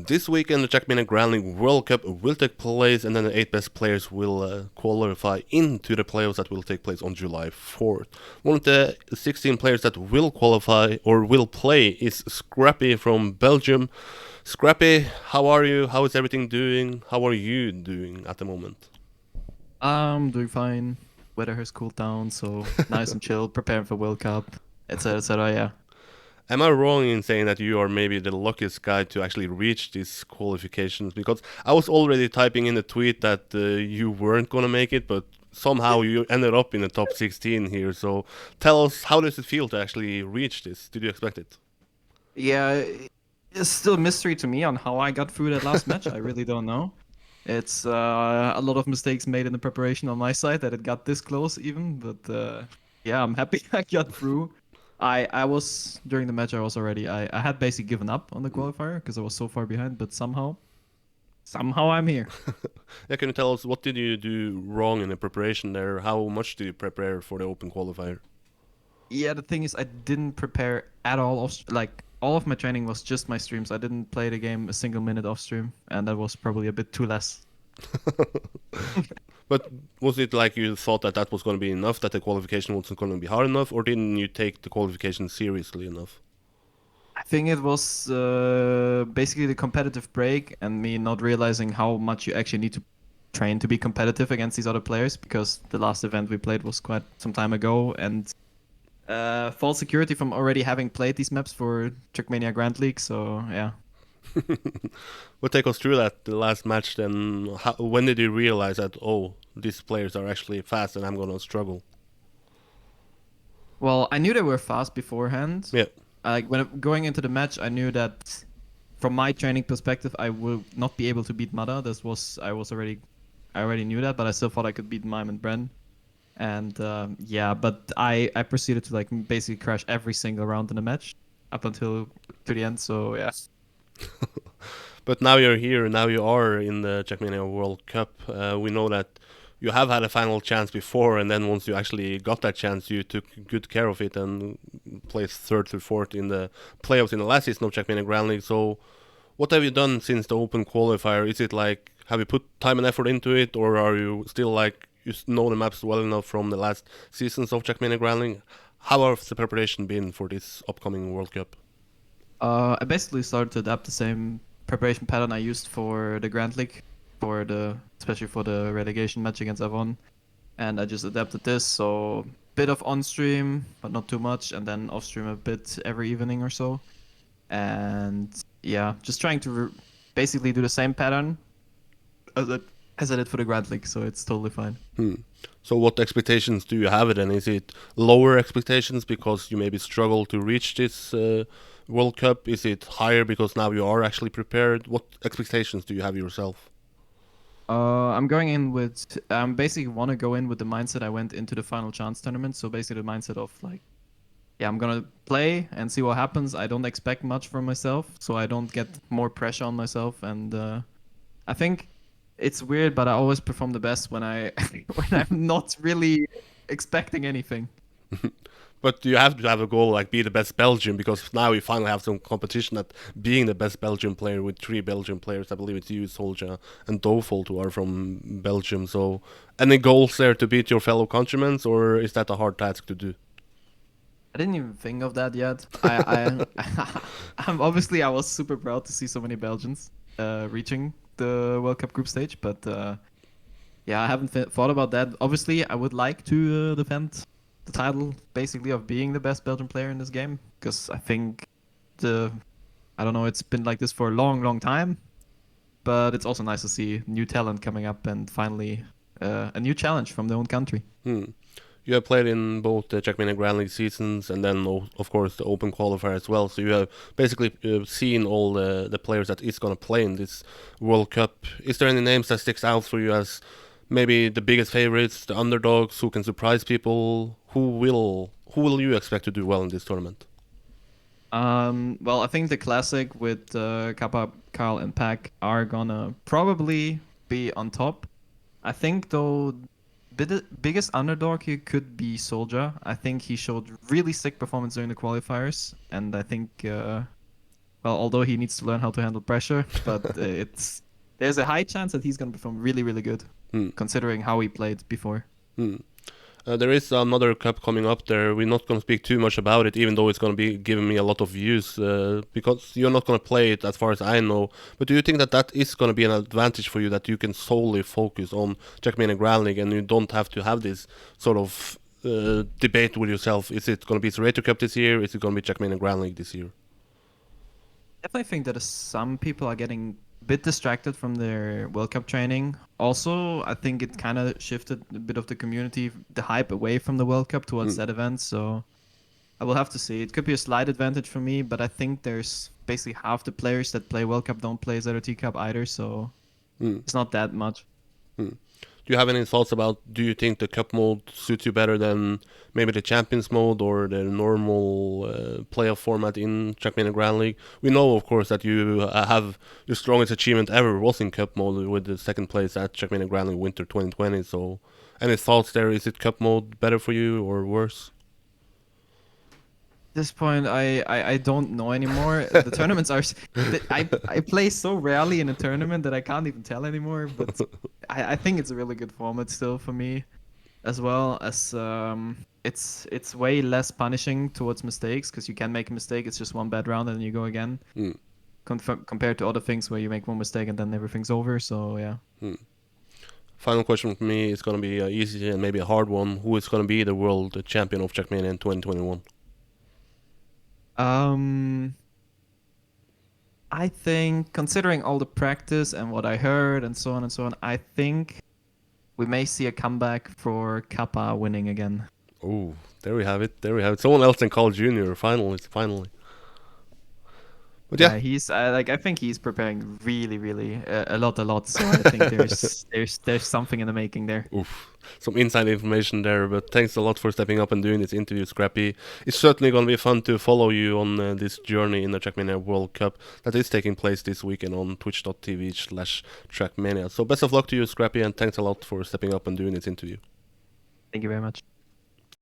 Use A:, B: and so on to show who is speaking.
A: This weekend, the Jackmania Grand League World Cup will take place, and then the 8 best players will qualify into the playoffs that will take place on July 4th. One of the 16 players that will qualify or will play is Scrapie from Belgium. Scrapie, how are you? How is everything doing? How are you doing at the moment?
B: I'm doing fine. Weather has cooled down, so nice and chill, preparing for World Cup, etc., etc. Yeah.
A: Am I wrong in saying that you are maybe the luckiest guy to actually reach these qualifications? Because I was already typing in the tweet that you weren't gonna make it, but somehow you ended up in the top 16 here. So tell us, how does it feel to actually reach this? Did you expect it?
B: Yeah, it's still a mystery to me on how I got through that last match. I really don't know. It's a lot of mistakes made in the preparation on my side that it got this close even, but yeah, I'm happy I got through. I was during the match I was already I had basically given up on the qualifier because I was so far behind, but somehow I'm here.
A: Yeah, can you tell us what did you do wrong in the preparation there? How much did you prepare for the open qualifier?
B: Yeah, the thing is, I didn't prepare at all. Like all of my training was just my streams. I didn't play the game a single minute off stream, and that was probably a bit too less.
A: But was it like you thought that that was going to be enough, that the qualification wasn't going to be hard enough, or didn't you take the qualification seriously enough?
B: I think it was basically the competitive break and me not realizing how much you actually need to train to be competitive against these other players because the last event we played was quite some time ago, and false security from already having played these maps for Trackmania Grand League. So yeah.
A: But take us through that the last match. Then, when did you realize that these players are actually fast and I'm gonna struggle?
B: Well, I knew they were fast beforehand.
A: Yeah.
B: Like going into the match, I knew that from my training perspective, I would not be able to beat Mada. I already knew that, but I still thought I could beat Mime and Bren. And yeah, but I proceeded to like basically crash every single round in the match up until to the end. So yeah.
A: But now you're here. Now you are in the Jackmania World Cup. We know that you have had a final chance before, and then once you actually got that chance, you took good care of it and placed third to fourth in the playoffs in the last season of Jackmania Grand League. So, what have you done since the Open qualifier? Is it like, have you put time and effort into it, or are you still like you know the maps well enough from the last seasons of Jackmania Grand League? How has the preparation been for this upcoming World Cup?
B: I basically started to adapt the same preparation pattern I used for the Grand League, especially for the relegation match against Avon, and I just adapted this. So bit of on stream, but not too much, and then off stream a bit every evening or so. And yeah, just trying to basically do the same pattern as I, as I did for the Grand League. So it's totally fine.
A: Hmm. So, what expectations do you have? Then is it lower expectations because you maybe struggle to reach this World Cup? Is it higher because now you are actually prepared? What expectations do you have yourself?
B: I'm going in with basically want to go in with the mindset I went into the final chance tournament. So basically the mindset of like, yeah, I'm gonna play and see what happens. I don't expect much from myself, so I don't get more pressure on myself. And I think it's weird, but I always perform the best when I when I'm not really expecting anything.
A: But you have to have a goal like be the best Belgian because now you finally have some competition at being the best Belgian player with 3 Belgian players. I believe it's you, Solja, and Dofold who are from Belgium. So, any goals there to beat your fellow countrymen, or is that a hard task to do?
B: I didn't even think of that yet. I'm obviously I was super proud to see so many Belgians reaching the World Cup group stage, but yeah, I haven't thought about that. Obviously, I would like to defend the title, basically, of being the best Belgian player in this game, because I think the I don't know, it's been like this for a long, long time. But it's also nice to see new talent coming up and finally a new challenge from their own country.
A: Hmm. You have played in both the Jackmania Grand League seasons and then, of course, the Open qualifier as well. So you have basically seen all the players that is going to play in this World Cup. Is there any names that sticks out for you as maybe the biggest favorites, the underdogs who can surprise people? Who will you expect to do well in this tournament?
B: Well, I think the classic with Kappa, Carl, and Pack are gonna probably be on top. I think though, biggest underdog here could be Soldier. I think he showed really sick performance during the qualifiers, and I think well, although he needs to learn how to handle pressure, but there's a high chance that he's gonna perform really, really good,
A: Hmm.
B: considering how he played before.
A: Hmm. There is another cup coming up there. We're not going to speak too much about it, even though it's going to be giving me a lot of views, because you're not going to play it as far as I know. But do you think that that is going to be an advantage for you, that you can solely focus on Jackmania Grand League and you don't have to have this sort of debate with yourself? Is it going to be Serrator Cup this year? Is it going to be Jackmania Grand League this year?
B: Definitely think that some people are getting a bit distracted from their World Cup training. Also, I think it kind of shifted a bit of the community, the hype away from the World Cup towards
A: Mm.
B: that event. So I will have to see. It could be a slight advantage for me, but I think there's basically half the players that play World Cup don't play ZRT Cup either. So
A: Mm.
B: it's not that much.
A: Mm. Do you have any thoughts about, do you think the cup mode suits you better than maybe the champions mode or the normal playoff format in Trackmania Grand League? We know, of course, that you have your strongest achievement ever was in cup mode with the second place at Trackmania Grand League Winter 2020. So, any thoughts there? Is it cup mode better for you or worse?
B: This point, I don't know anymore. The tournaments are I play so rarely in a tournament that I can't even tell anymore. But I think it's a really good format still for me, as well as it's way less punishing towards mistakes because you can make a mistake. It's just one bad round and then you go again.
A: Mm.
B: Compared to other things where you make one mistake and then everything's over. So yeah.
A: Mm. Final question for me is going to be easy and maybe a hard one. Who is going to be the world champion of Trackmania in 2021?
B: Um, I think considering all the practice and what I heard and so on and so on, I think we may see a comeback for Kappa winning again.
A: Oh, there we have it. There we have it. Someone else than Carl Jr. Finally, finally. But yeah,
B: Yeah, he's I think he's preparing really, really a lot. So I think there's something in the making there.
A: oof, some inside information there. But thanks a lot for stepping up and doing this interview, Scrappy. It's certainly going to be fun to follow you on this journey in the Trackmania World Cup that is taking place this weekend on twitch.tv/Trackmania. So best of luck to you, Scrappy, and thanks a lot for stepping up and doing this interview.
B: Thank you very much.